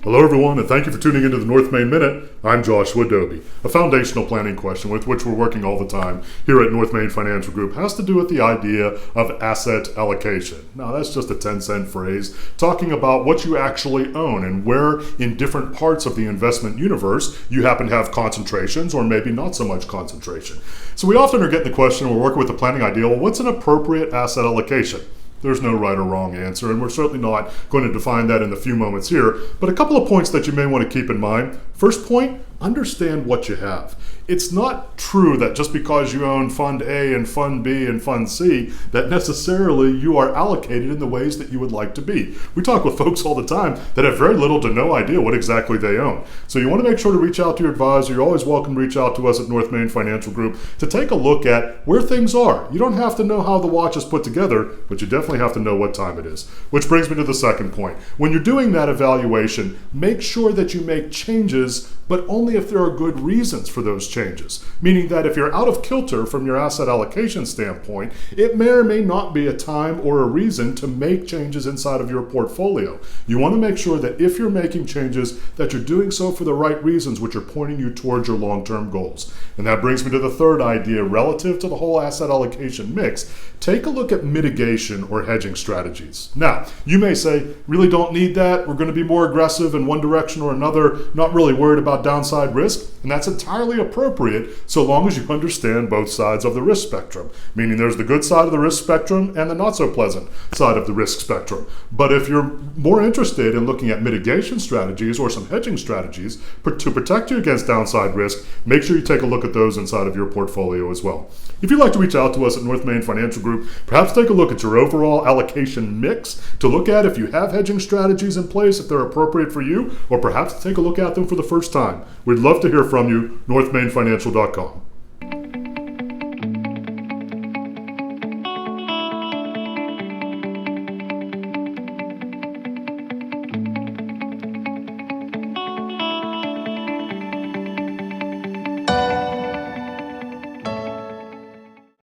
Hello everyone, and thank you for tuning into the North Main Minute. I'm Joshua Dobie. A foundational planning question with which we're working all the time here at North Main Financial Group has to do with the idea of asset allocation. Now that's just a 10-cent phrase talking about what you actually own and where in different parts of the investment universe you happen to have concentrations or maybe not so much concentration. So we often are getting the question, we're working with the planning idea, well, what's an appropriate asset allocation? There's no right or wrong answer, and we're certainly not going to define that in the few moments here. But a couple of points that you may want to keep in mind. First point, understand what you have. It's not true that just because you own Fund A and Fund B and Fund C, that necessarily you are allocated in the ways that you would like to be. We talk with folks all the time that have very little to no idea what exactly they own. So you want to make sure to reach out to your advisor. You're always welcome to reach out to us at North Main Financial Group to take a look at where things are. You don't have to know how the watch is put together, but you definitely have to know what time it is. Which brings me to the second point. When you're doing that evaluation, make sure that you make changes, but only if there are good reasons for those changes. Meaning that if you're out of kilter from your asset allocation standpoint, it may or may not be a time or a reason to make changes inside of your portfolio. You want to make sure that if you're making changes, that you're doing so for the right reasons, which are pointing you towards your long-term goals. And that brings me to the third idea relative to the whole asset allocation mix. Take a look at mitigation or hedging strategies. Now, you may say, really don't need that. We're going to be more aggressive in one direction or another, not really worried about downside risk, and that's entirely appropriate so long as you understand both sides of the risk spectrum, meaning there's the good side of the risk spectrum and the not so pleasant side of the risk spectrum. But if you're more interested in looking at mitigation strategies or some hedging strategies to protect you against downside risk, make sure you take a look at those inside of your portfolio as well. If you'd like to reach out to us at North Main Financial Group, perhaps take a look at your overall allocation mix to look at if you have hedging strategies in place, if they're appropriate for you, or perhaps take a look at them for the first time. We'd love to hear from you, northmainfinancial.com.